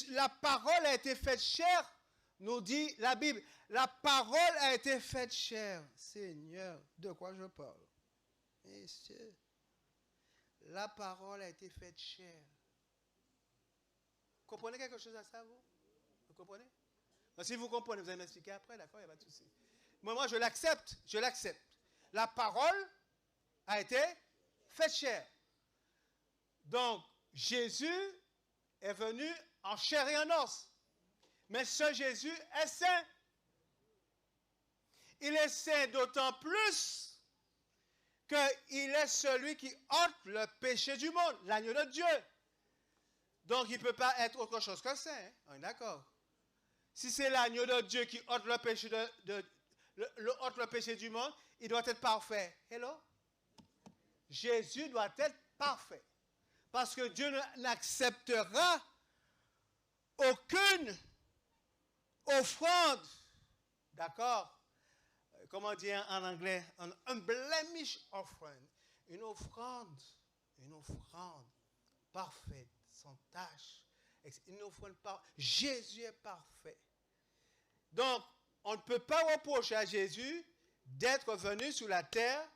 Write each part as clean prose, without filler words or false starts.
La parole a été faite chair, nous dit la Bible. La parole a été faite chair. Seigneur, de quoi je parle? Messieurs, la parole a été faite chair. Comprenez quelque chose à ça, vous? Vous comprenez? Mais si vous comprenez, vous allez m'expliquer après, d'accord? Il n'y a pas de souci. Moi, je l'accepte. Je l'accepte. La parole a été faite chair. Donc, Jésus est venu en chair et en os. Mais ce Jésus est saint. Il est saint d'autant plus qu'il est celui qui ôte le péché du monde, l'agneau de Dieu. Donc, il ne peut pas être autre chose que saint. Hein? On est d'accord. Si c'est l'agneau de Dieu qui ôte le péché, ôte le péché du monde, il doit être parfait. Hello? Jésus doit être parfait. Parce que Dieu n'acceptera aucune offrande. D'accord? Comment dire en anglais? Un blemish offering. Une offrande parfaite, sans tâche. Une offrande parfaite. Jésus est parfait. Donc, on ne peut pas reprocher à Jésus d'être venu sur la terre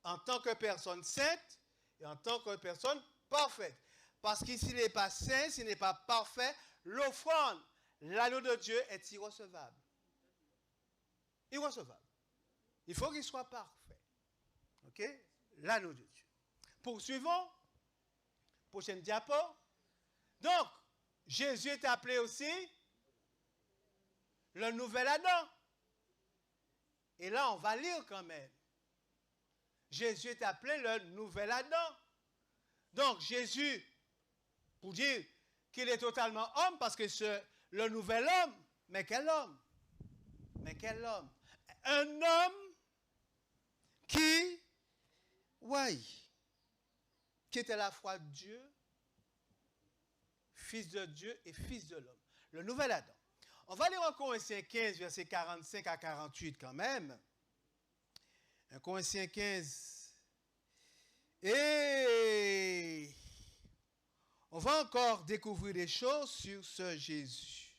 en tant que personne sainte et en tant que personne parfaite. Parce que s'il n'est pas saint, s'il n'est pas parfait, l'offrande, l'agneau de Dieu est irrecevable. Irrecevable. Il faut qu'il soit parfait. OK? L'agneau de Dieu. Poursuivons. Prochaine diapo. Donc, Jésus est appelé aussi le nouvel Adam. Et là, on va lire quand même. Jésus est appelé le nouvel Adam. Donc, Jésus, pour dire qu'il est totalement homme, parce que le nouvel homme, mais quel homme? Mais quel homme? Un homme qui était à la fois Dieu, fils de Dieu et fils de l'homme. Le nouvel Adam. On va lire en Corinthiens 15, versets 45 à 48 quand même. Un Corinthiens 15. Et on va encore découvrir des choses sur ce Jésus.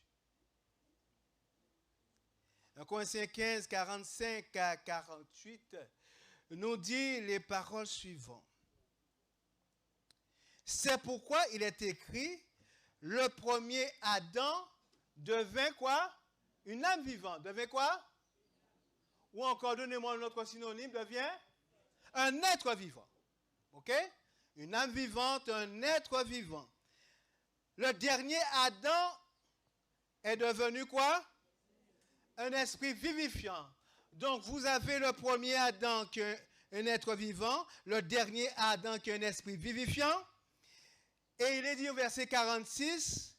Un Corinthiens 15, 45 à 48 nous dit les paroles suivantes. C'est pourquoi il est écrit, le premier Adam devint quoi? Une âme vivante. Devint quoi? Ou encore, donnez-moi un autre synonyme, devient un être vivant. OK? Une âme vivante, un être vivant. Le dernier Adam est devenu quoi? Un esprit vivifiant. Donc, vous avez le premier Adam qui est un être vivant, le dernier Adam qui est un esprit vivifiant. Et il est dit au verset 46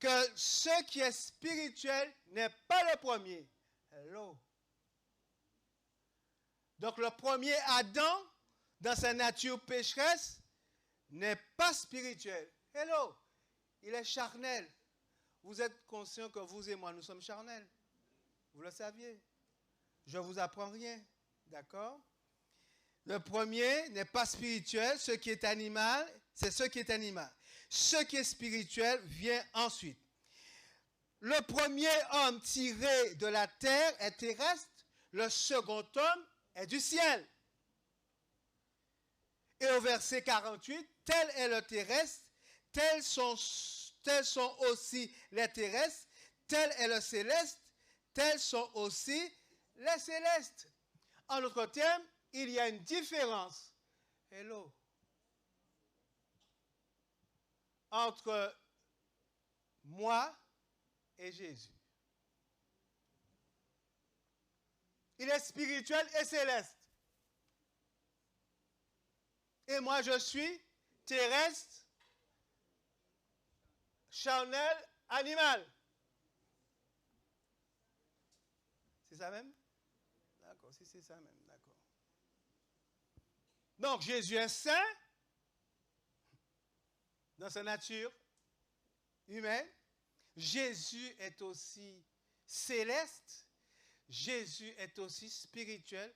que ce qui est spirituel n'est pas le premier. Hello. Donc le premier Adam, dans sa nature pécheresse, n'est pas spirituel. Hello. Il est charnel. Vous êtes conscient que vous et moi, nous sommes charnels. Vous le saviez. Je ne vous apprends rien. D'accord? Le premier n'est pas spirituel. Ce qui est animal, c'est ce qui est animal. Ce qui est spirituel vient ensuite. Le premier homme tiré de la terre est terrestre. Le second homme est du ciel. Et au verset 48, tel est le terrestre, tels sont aussi les terrestres, tel est le céleste, tels sont aussi les célestes. En d'autres termes, il y a une différence. Hello. Entre moi et Jésus. Il est spirituel et céleste. Et moi, je suis terrestre, charnel, animal. C'est ça même? D'accord, si c'est ça même, d'accord. Donc, Jésus est saint dans sa nature humaine. Jésus est aussi céleste. Jésus est aussi spirituel.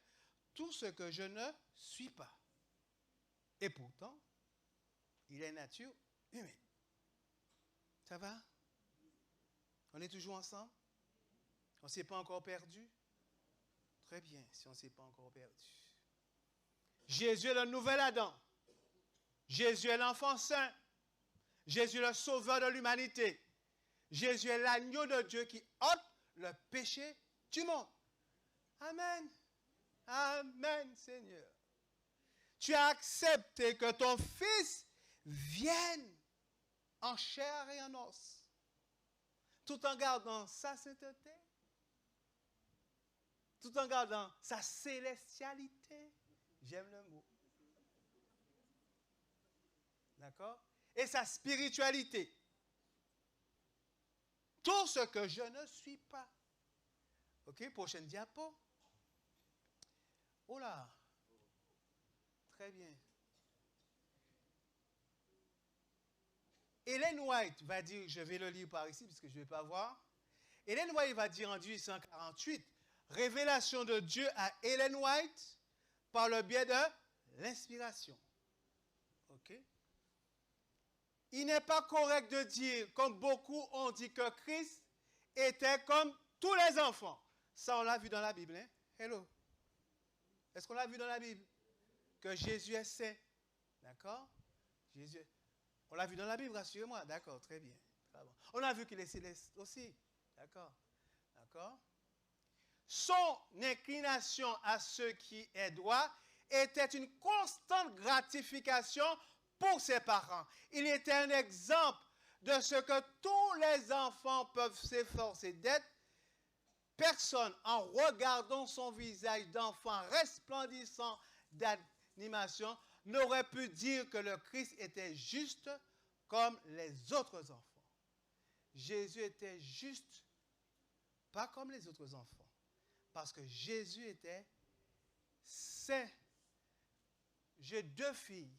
Tout ce que je ne suis pas. Et pourtant, il est nature humaine. Ça va? On est toujours ensemble? On ne s'est pas encore perdu? Très bien, si on ne s'est pas encore perdu. Jésus est le nouvel Adam. Jésus est l'enfant saint. Jésus est le sauveur de l'humanité. Jésus est l'agneau de Dieu qui ôte le péché du monde. Amen. Amen, Seigneur. Tu as accepté que ton Fils vienne en chair et en os, tout en gardant sa sainteté, tout en gardant sa célestialité. J'aime le mot. D'accord? Et sa spiritualité. Tout ce que je ne suis pas. OK? Prochaine diapo. Oh là. Très bien. Ellen White va dire, je vais le lire par ici puisque je ne vais pas voir. Ellen White va dire en 1848, révélation de Dieu à Ellen White par le biais de l'inspiration. OK? Il n'est pas correct de dire, comme beaucoup ont dit, que Christ était comme tous les enfants. Ça, on l'a vu dans la Bible. Hein? Hello. Est-ce qu'on l'a vu dans la Bible? Que Jésus est saint. D'accord? Jésus. On l'a vu dans la Bible, rassurez-moi. D'accord, très bien. Très bon. On a vu qu'il est céleste aussi. D'accord? D'accord? Son inclination à ce qui est droit était une constante gratification pour ses parents. Il était un exemple de ce que tous les enfants peuvent s'efforcer d'être. Personne, en regardant son visage d'enfant resplendissant d'animation, n'aurait pu dire que le Christ était juste comme les autres enfants. Jésus était juste, pas comme les autres enfants, parce que Jésus était saint. J'ai 2 filles.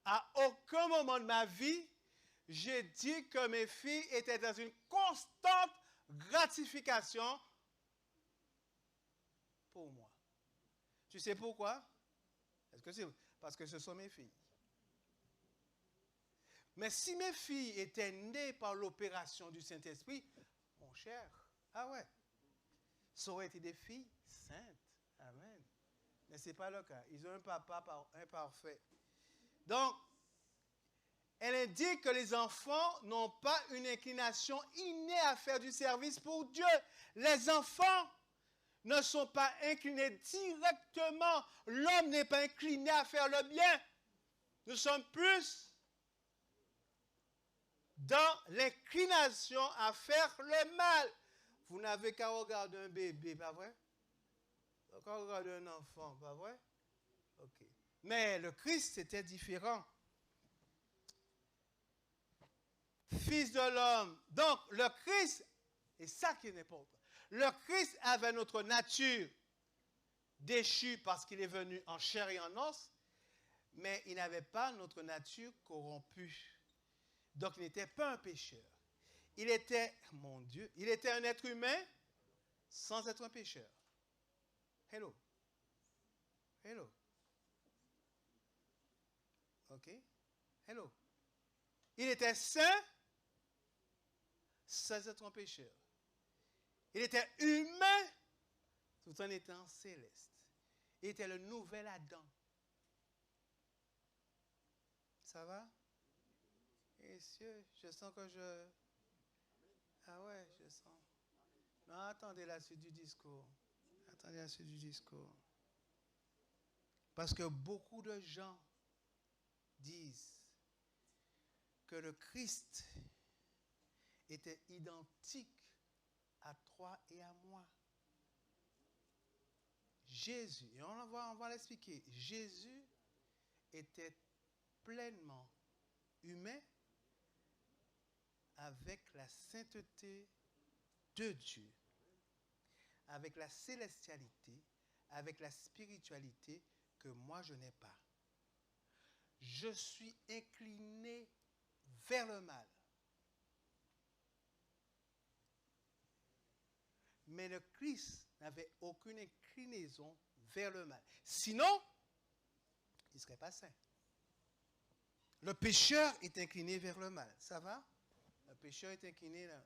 À aucun moment de ma vie, j'ai dit que mes filles étaient dans une constante gratification pour moi. Tu sais pourquoi? Est-ce que c'est parce que ce sont mes filles? Mais si mes filles étaient nées par l'opération du Saint-Esprit, mon cher, ah ouais, ça aurait été des filles saintes. Amen. Mais ce n'est pas le cas. Ils ont un papa imparfait. Donc, elle indique que les enfants n'ont pas une inclination innée à faire du service pour Dieu. Les enfants ne sont pas inclinés directement. L'homme n'est pas incliné à faire le bien. Nous sommes plus dans l'inclination à faire le mal. Vous n'avez qu'à regarder un bébé, pas vrai? Qu'à regarder un enfant, pas vrai? Ok. Mais le Christ, c'était différent. Fils de l'homme. Donc, le Christ, et ça qui est important, le Christ avait notre nature déchue parce qu'il est venu en chair et en os, mais il n'avait pas notre nature corrompue. Donc, il n'était pas un pécheur. Il était, mon Dieu, il était un être humain sans être un pécheur. Hello. Hello. OK? Hello. Il était saint sans être un pécheur. Il était humain tout en étant céleste. Il était le nouvel Adam. Ça va? Messieurs, je sens que je... Ah ouais, je sens. Non, attendez la suite du discours. Attendez la suite du discours. Parce que beaucoup de gens disent que le Christ était identique à toi et à moi. Jésus, et on va l'expliquer, Jésus était pleinement humain avec la sainteté de Dieu, avec la célestialité, avec la spiritualité que moi je n'ai pas. Je suis incliné vers le mal. Mais le Christ n'avait aucune inclinaison vers le mal. Sinon, il ne serait pas saint. Le pécheur est incliné vers le mal. Ça va? Le pécheur est incliné là.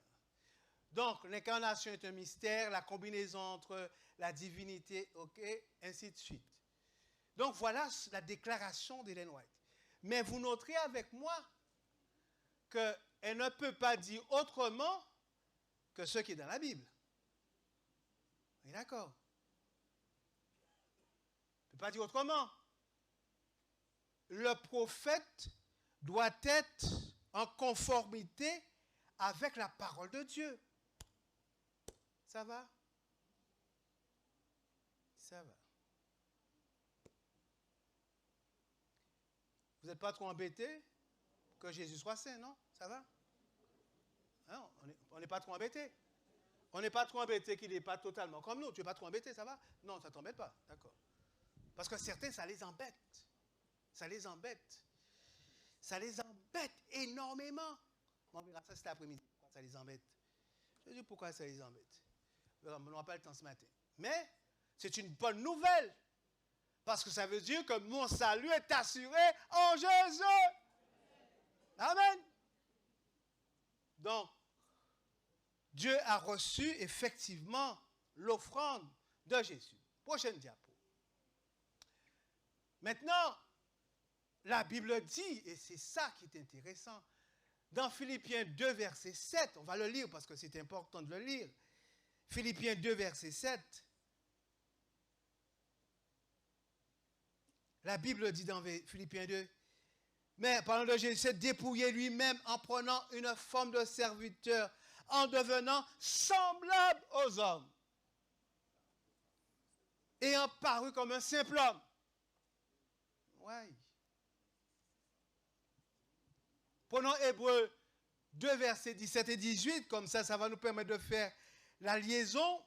Donc, l'incarnation est un mystère, la combinaison entre la divinité, ok, ainsi de suite. Donc, voilà la déclaration d'Ellen White. Mais vous noterez avec moi qu'elle ne peut pas dire autrement que ce qui est dans la Bible. On est d'accord? Elle ne peut pas dire autrement. Le prophète doit être en conformité avec la parole de Dieu. Ça va? Ça va. Vous n'êtes pas trop embêtés que Jésus soit saint, non? Ça va? Hein? On n'est pas trop embêtés. On n'est pas trop embêtés qu'il n'est pas totalement comme nous. Tu n'es pas trop embêté, ça va? Non, ça ne t'embête pas. D'accord. Parce que certains, ça les embête. Ça les embête. Ça les embête énormément. On verra ça cet après-midi. Pourquoi ça les embête? Je dis pourquoi ça les embête. On n'aura pas le temps ce matin. Mais c'est une bonne nouvelle. Parce que ça veut dire que mon salut est assuré en Jésus. Amen. Donc, Dieu a reçu effectivement l'offrande de Jésus. Prochaine diapo. Maintenant, la Bible dit, et c'est ça qui est intéressant, dans Philippiens 2, verset 7, on va le lire parce que c'est important de le lire. Philippiens 2, verset 7. La Bible dit dans Philippiens 2, mais parlant de Jésus, s'est dépouillé lui-même en prenant une forme de serviteur, en devenant semblable aux hommes, ayant paru comme un simple homme. Ouais. Prenons Hébreux 2, versets 17 et 18, comme ça va nous permettre de faire la liaison.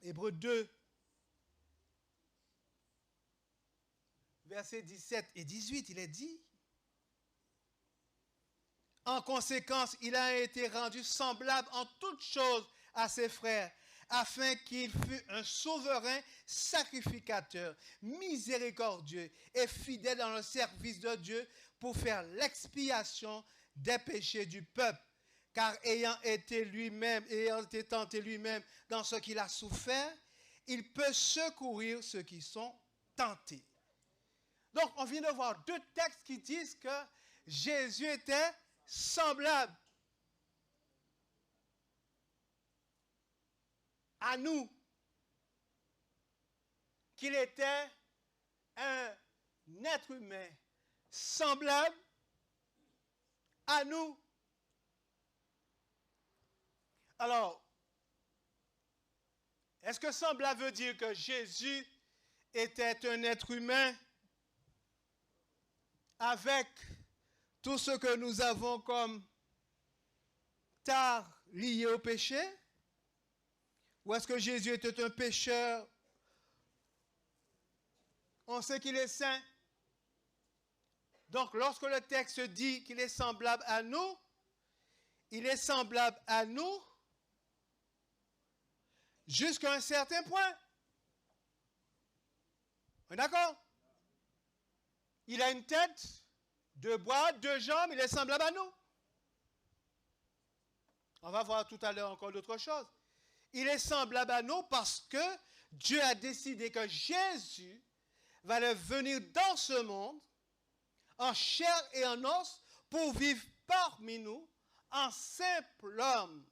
Hébreux 2, versets 17 et 18, il est dit, en conséquence, il a été rendu semblable en toutes choses à ses frères, afin qu'il fût un souverain sacrificateur, miséricordieux et fidèle dans le service de Dieu pour faire l'expiation des péchés du peuple. Car ayant été tenté lui-même dans ce qu'il a souffert, il peut secourir ceux qui sont tentés. Donc, on vient de voir deux textes qui disent que Jésus était semblable à nous, qu'il était un être humain semblable à nous. Alors, est-ce que semblable veut dire que Jésus était un être humain avec tout ce que nous avons comme tare lié au péché? Ou est-ce que Jésus était un pécheur? On sait qu'il est saint. Donc, lorsque le texte dit qu'il est semblable à nous, il est semblable à nous jusqu'à un certain point. On est d'accord? Il a une tête, deux bras, deux jambes, il est semblable à nous. On va voir tout à l'heure encore d'autres choses. Il est semblable à nous parce que Dieu a décidé que Jésus va venir dans ce monde en chair et en os pour vivre parmi nous en simple homme,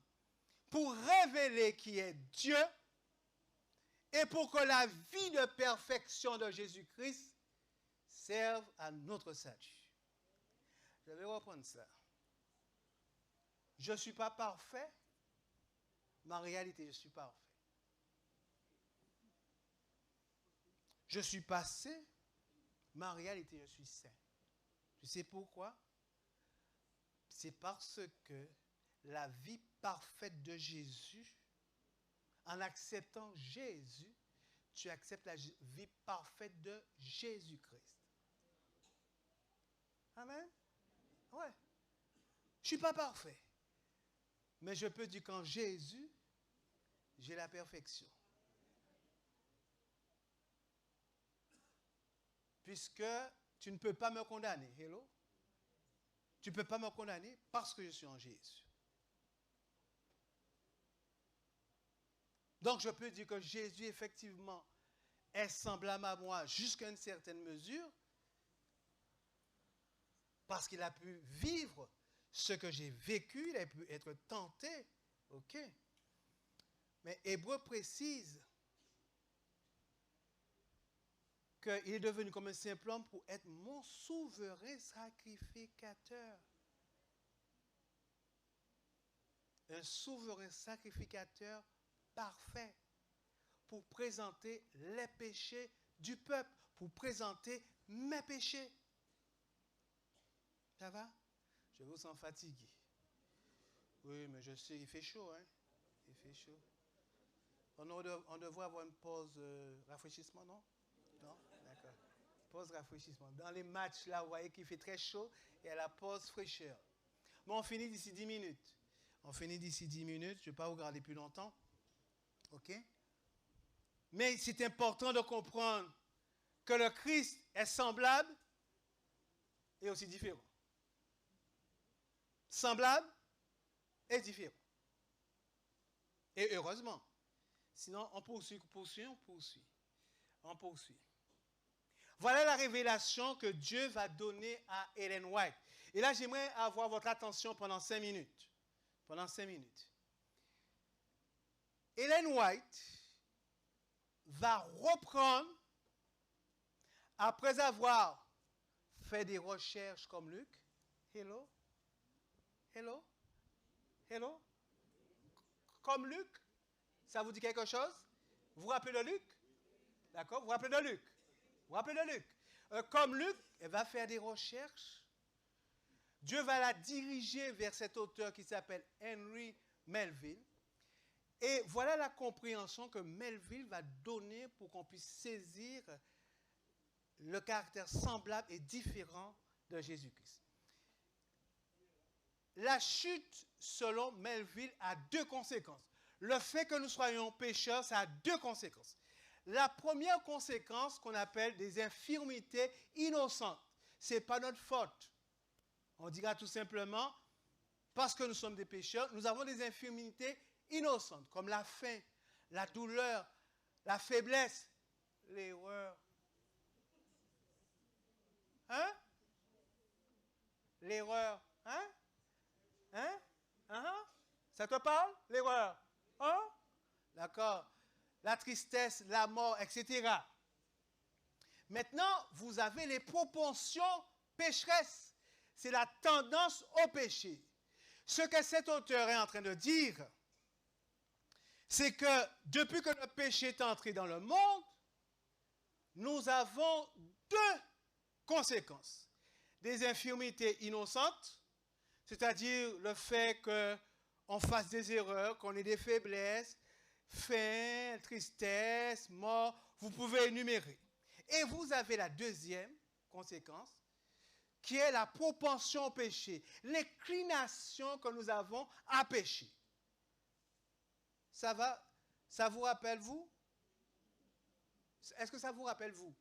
pour révéler qui est Dieu et pour que la vie de perfection de Jésus-Christ serve à notre salut. Je vais reprendre ça. Je ne suis pas parfait, mais en réalité, je suis parfait. Je suis passé, mais en réalité, je suis saint. Tu sais pourquoi? C'est parce que la vie parfaite de Jésus, en acceptant Jésus, tu acceptes la vie parfaite de Jésus-Christ. Amen? Ouais. Je ne suis pas parfait. Mais je peux dire qu'en Jésus, j'ai la perfection. Puisque tu ne peux pas me condamner. Hello? Tu ne peux pas me condamner parce que je suis en Jésus. Donc, je peux dire que Jésus, effectivement, est semblable à moi jusqu'à une certaine mesure parce qu'il a pu vivre ce que j'ai vécu, il a pu être tenté. OK. Mais Hébreu précise qu'il est devenu comme un simple homme pour être mon souverain sacrificateur. Un souverain sacrificateur parfait pour présenter les péchés du peuple, pour présenter mes péchés. Ça va? Je vous sens fatigué. Oui, mais je sais, il fait chaud, hein? Il fait chaud. On devrait avoir une pause rafraîchissement, non? Non? D'accord. Pause rafraîchissement. Dans les matchs, là, vous voyez qu'il fait très chaud, il y a la pause fraîcheur. Bon, on finit d'ici 10 minutes. On finit d'ici 10 minutes. Je ne vais pas vous garder plus longtemps. OK? Mais c'est important de comprendre que le Christ est semblable et aussi différent. Semblable et différent. Et heureusement. Sinon, on poursuit. Voilà la révélation que Dieu va donner à Ellen White. Et là, j'aimerais avoir votre attention pendant 5 minutes. Pendant 5 minutes. Ellen White va reprendre, après avoir fait des recherches comme Luc. Hello? Comme Luc. Ça vous dit quelque chose? Vous vous rappelez de Luc? D'accord? Vous vous rappelez de Luc? Comme Luc, elle va faire des recherches. Dieu va la diriger vers cet auteur qui s'appelle Henry Melville. Et voilà la compréhension que Melville va donner pour qu'on puisse saisir le caractère semblable et différent de Jésus-Christ. La chute, selon Melville, a 2 conséquences. Le fait que nous soyons pécheurs, ça a 2 conséquences. La première conséquence qu'on appelle des infirmités innocentes. Ce n'est pas notre faute. On dira tout simplement, parce que nous sommes des pécheurs, nous avons des infirmités innocentes, comme la faim, la douleur, la faiblesse, l'erreur. Hein? L'erreur. Hein? Hein? Ça te parle? L'erreur. Hein? D'accord. La tristesse, la mort, etc. Maintenant, vous avez les propensions pécheresses. C'est la tendance au péché. Ce que cet auteur est en train de dire, c'est que depuis que le péché est entré dans le monde, nous avons 2 conséquences. Des infirmités innocentes, c'est-à-dire le fait qu'on fasse des erreurs, qu'on ait des faiblesses, faim, tristesse, mort, vous pouvez énumérer. Et vous avez la deuxième conséquence, qui est la propension au péché, l'inclination que nous avons à pécher. Ça va? Ça vous rappelle vous? Est-ce que ça vous rappelle vous?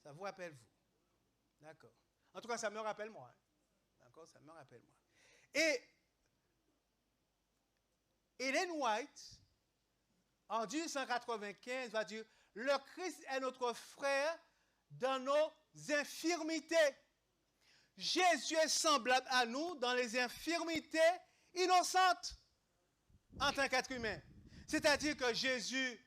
Ça vous rappelle vous? D'accord. En tout cas, ça me rappelle moi. D'accord? Ça me rappelle moi. Et Ellen White, en 1895, va dire, le Christ est notre frère dans nos infirmités. Jésus est semblable à nous dans les infirmités innocentes en tant qu'être humain. C'est-à-dire que Jésus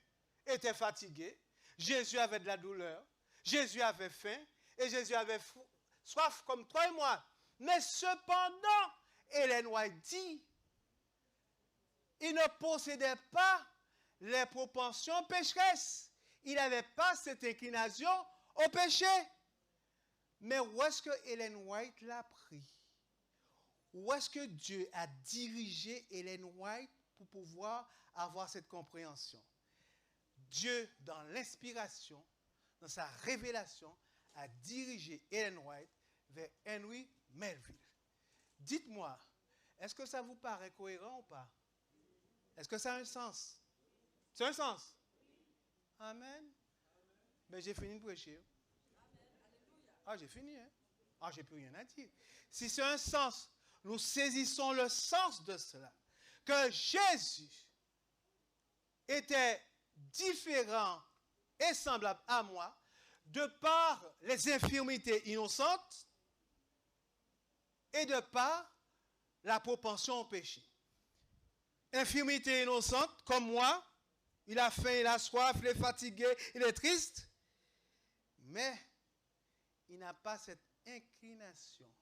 était fatigué, Jésus avait de la douleur, Jésus avait faim et Jésus avait soif comme toi et moi. Mais cependant, Ellen White dit, il ne possédait pas les propensions pécheresses. Il n'avait pas cette inclination au péché. Mais où est-ce que Ellen White l'a pris? Où est-ce que Dieu a dirigé Ellen White pour pouvoir avoir cette compréhension? Dieu, dans l'inspiration, dans sa révélation, a dirigé Ellen White vers Henry Melville. Dites-moi, est-ce que ça vous paraît cohérent ou pas? Est-ce que ça a un sens? C'est un sens? Amen. Mais j'ai fini de prêcher. Ah, j'ai fini, hein? Ah, j'ai plus rien à dire. Si c'est un sens, nous saisissons le sens de cela. Que Jésus était différent et semblable à moi, de par les infirmités innocentes et de par la propension au péché. Infirmité innocente, comme moi, il a faim, il a soif, il est fatigué, il est triste, mais il n'a pas cette inclination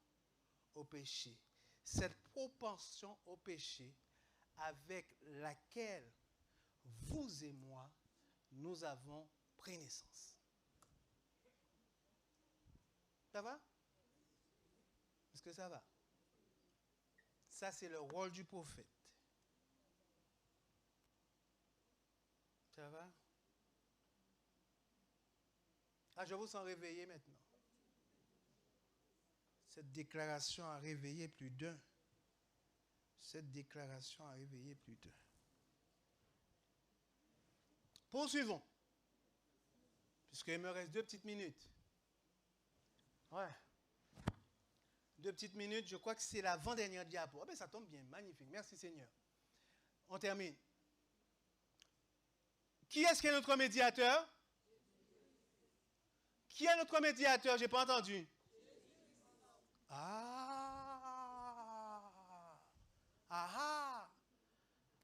au péché, cette propension au péché avec laquelle vous et moi, nous avons pris naissance. Ça va? Est-ce que ça va? Ça, c'est le rôle du prophète. Ça va? Ah, je vous sens réveillé maintenant. Cette déclaration a réveillé plus d'un. Cette déclaration a réveillé plus d'un. Poursuivons. Puisqu'il me reste 2 petites minutes. Ouais. 2 petites minutes, je crois que c'est l'avant-dernière diapo. Ah ben ça tombe bien, magnifique. Merci Seigneur. On termine. Qui est-ce qui est notre médiateur? Qui est notre médiateur? Je n'ai pas entendu. Ah! Ah!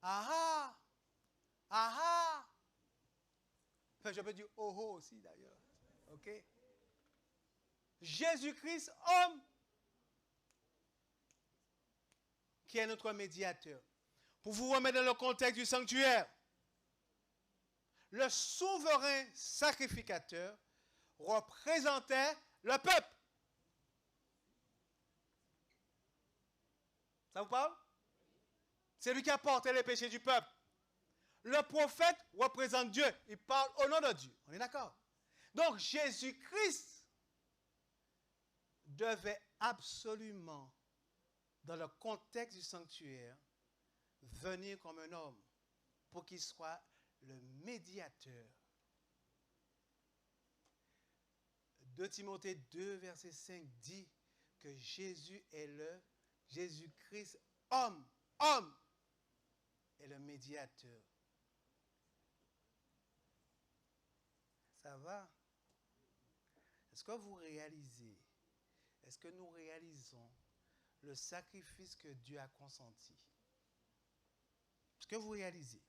Ah! Ah! Enfin, je peux dire oh oh aussi d'ailleurs. OK? Jésus-Christ, homme, qui est notre médiateur. Pour vous remettre dans le contexte du sanctuaire, le souverain sacrificateur représentait le peuple. Ça vous parle? C'est lui qui a porté les péchés du peuple. Le prophète représente Dieu. Il parle au nom de Dieu. On est d'accord? Donc Jésus-Christ devait absolument, dans le contexte du sanctuaire, venir comme un homme pour qu'il soit le médiateur. 2 Timothée 2, verset 5 dit que Jésus est le Jésus-Christ, homme est le médiateur. Ça va? Est-ce que vous réalisez, est-ce que nous réalisons le sacrifice que Dieu a consenti? Est-ce que vous réalisez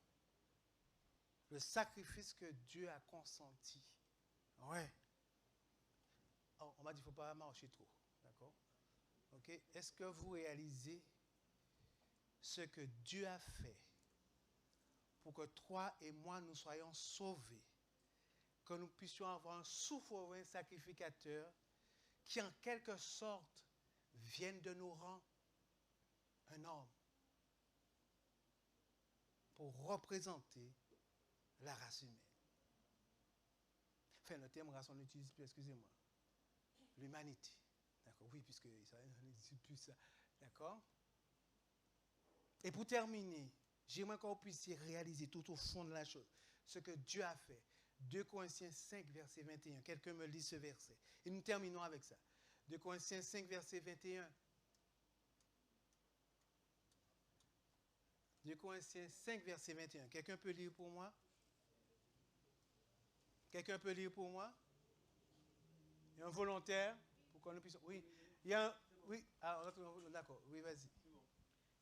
le sacrifice que Dieu a consenti? Ouais. Oh, on m'a dit qu'il ne faut pas marcher trop. D'accord? Ok? Est-ce que vous réalisez ce que Dieu a fait pour que toi et moi nous soyons sauvés, que nous puissions avoir un souverain sacrificateur qui en quelque sorte vienne de nos rangs, un homme, pour représenter la race humaine. Enfin, le terme race, on n'utilise plus, excusez-moi. L'humanité. D'accord? Oui, puisque ça n'utilise plus ça. D'accord? Et pour terminer, j'aimerais que vous puissiez réaliser tout au fond de la chose ce que Dieu a fait. 2 Corinthiens 5, verset 21. Quelqu'un me lit ce verset. Et nous terminons avec ça. 2 Corinthiens 5, verset 21. 2 Corinthiens 5, verset 21. Quelqu'un peut lire pour moi? Quelqu'un peut lire pour moi? Il y a un volontaire pour qu'on puisse... Oui, il y a un... Oui, ah, d'accord, oui, vas-y.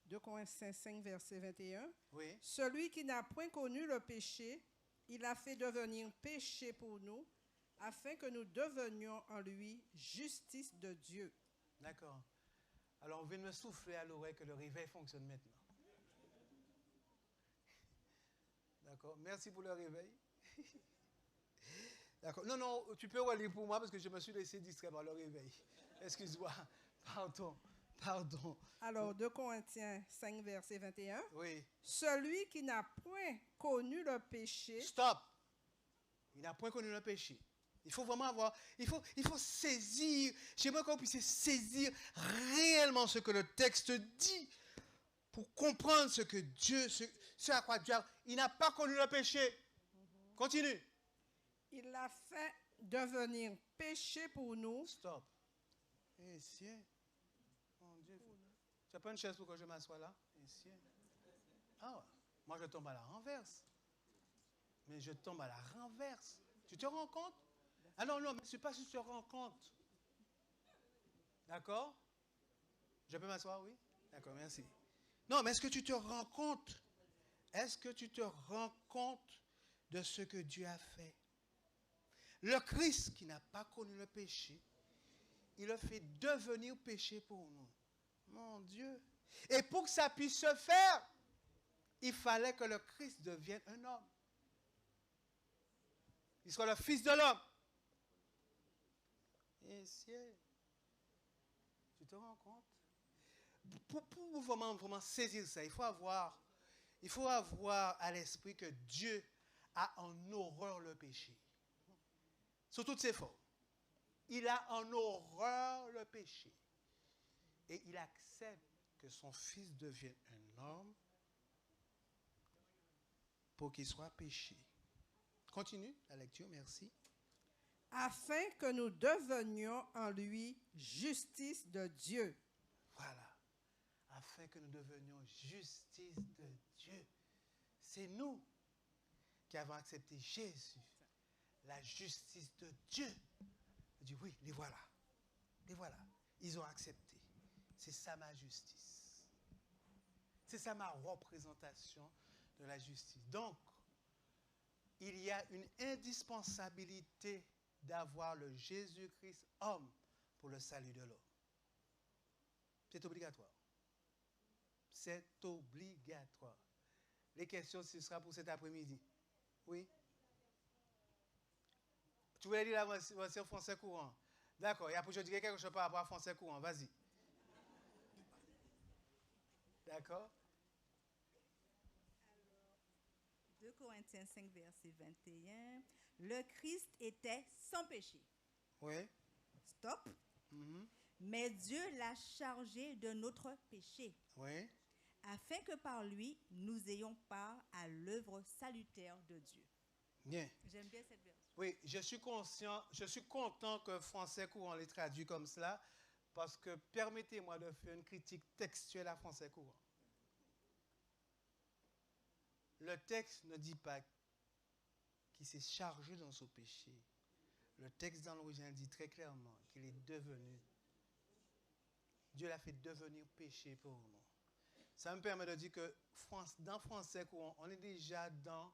2 Corinthiens 5, verset 21. Oui. Celui qui n'a point connu le péché, il a fait devenir péché pour nous, afin que nous devenions en lui justice de Dieu. D'accord. Alors, on vient de me souffler à l'oreille que le réveil fonctionne maintenant. D'accord. Merci pour le réveil. D'accord. Non, non, tu peux relire pour moi parce que je me suis laissé distraire par le réveil. Excuse-moi. Pardon. Alors, 2 Corinthiens 5, verset 21. Oui. Celui qui n'a point connu le péché. Stop. Il n'a point connu le péché. Il faut vraiment avoir, il faut saisir, j'aimerais qu'on puisse saisir réellement ce que le texte dit pour comprendre ce que Dieu, ce à quoi Dieu a, il n'a pas connu le péché. Continue. Il l'a fait devenir péché pour nous. Stop. Ici. Mon Dieu. Tu n'as pas une chaise pour que je m'assoie là? Ici. Ah ouais. Moi, je tombe à la renverse. Mais je tombe à la renverse. Tu te rends compte? Ah non, non, mais je ne sais pas si tu te rends compte. D'accord? Je peux m'asseoir, oui? D'accord, merci. Non, mais est-ce que tu te rends compte? Est-ce que tu te rends compte de ce que Dieu a fait? Le Christ qui n'a pas connu le péché, il a fait devenir péché pour nous. Mon Dieu. Et pour que ça puisse se faire, il fallait que le Christ devienne un homme. Il soit le Fils de l'homme. Et tu te rends compte? Pour vraiment saisir ça, il faut avoir à l'esprit que Dieu a en horreur le péché. Sous toutes ses formes. Il a en horreur le péché. Et il accepte que son fils devienne un homme pour qu'il soit péché. Continue la lecture, merci. Afin que nous devenions en lui justice de Dieu. Voilà. Afin que nous devenions justice de Dieu. C'est nous qui avons accepté Jésus, la justice de Dieu. On dit oui, les voilà. Les voilà. Ils ont accepté. C'est ça ma justice. C'est ça ma représentation de la justice. Donc, il y a une indispensabilité d'avoir le Jésus-Christ homme pour le salut de l'homme. C'est obligatoire. C'est obligatoire. Les questions, ce sera pour cet après-midi. Oui? Tu voulais dire la version français courant? D'accord. Et après, je dirai quelque chose par rapport à français courant. Vas-y. D'accord? 2 Corinthiens 5, verset 21. Le Christ était sans péché. Oui. Stop. Mais Dieu l'a chargé de notre péché. Oui. Afin que par lui, nous ayons part à l'œuvre salutaire de Dieu. Bien. J'aime bien cette version. Oui, je suis content que français courant les traduit comme cela, parce que permettez-moi de faire une critique textuelle à français courant. Le texte ne dit pas qu'il s'est chargé dans son péché. Le texte dans l'original dit très clairement qu'il est devenu. Dieu l'a fait devenir péché pour nous. Ça me permet de dire que dans français courant, on est déjà dans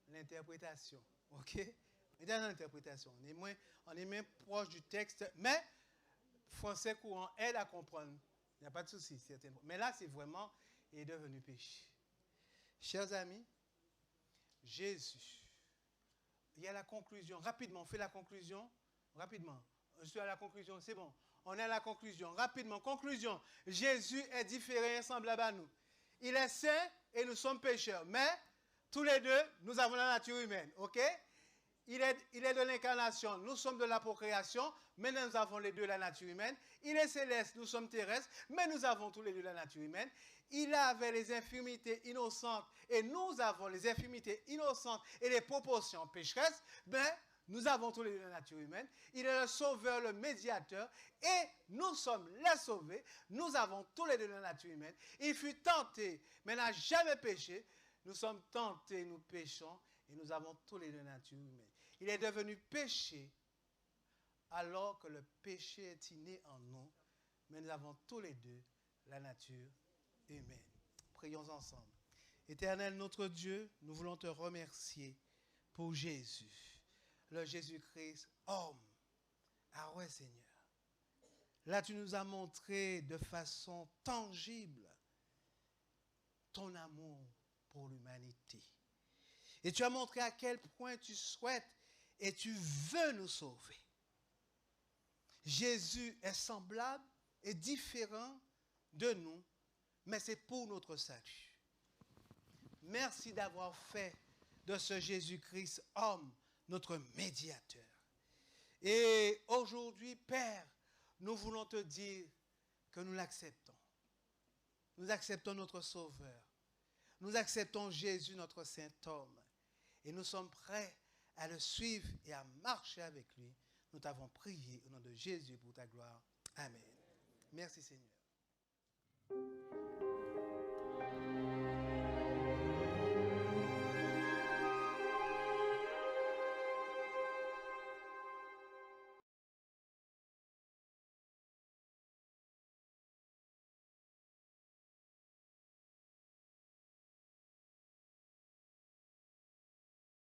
l'interprétation. OK? On est dans l'interprétation. On est même proche du texte, mais français courant aide à comprendre. Il n'y a pas de souci, certainement. Mais là, c'est vraiment, il est devenu péché. Chers amis, Jésus, il y a la conclusion. Rapidement, on fait la conclusion. Rapidement. Je suis à la conclusion, c'est bon. On est à la conclusion. Rapidement, conclusion. Jésus est différent et semblable à nous. Il est saint et nous sommes pécheurs. Mais, tous les deux, nous avons la nature humaine. OK? Il est de l'incarnation, nous sommes de la procréation, mais nous avons les deux la nature humaine. Il est céleste, nous sommes terrestres, mais nous avons tous les deux la nature humaine. Il avait les infirmités innocentes et nous avons les infirmités innocentes et les proportions pécheresses, mais nous avons tous les deux la nature humaine. Il est le sauveur, le médiateur, et nous sommes les sauvés. Nous avons tous les deux la nature humaine. Il fut tenté, mais n'a jamais péché. Nous sommes tentés, nous péchons, et nous avons tous les deux la nature humaine. Il est devenu péché alors que le péché est inné en nous, mais nous avons tous les deux la nature humaine. Prions ensemble. Éternel notre Dieu, nous voulons te remercier pour Jésus, le Jésus-Christ, homme. Ah ouais, Seigneur. Là, tu nous as montré de façon tangible ton amour pour l'humanité. Et tu as montré à quel point tu souhaites et tu veux nous sauver. Jésus est semblable et différent de nous, mais c'est pour notre salut. Merci d'avoir fait de ce Jésus-Christ homme notre médiateur. Et aujourd'hui, Père, nous voulons te dire que nous l'acceptons. Nous acceptons notre Sauveur. Nous acceptons Jésus, notre saint homme. Et nous sommes prêts à le suivre et à marcher avec lui. Nous t'avons prié au nom de Jésus pour ta gloire. Amen. Merci Seigneur.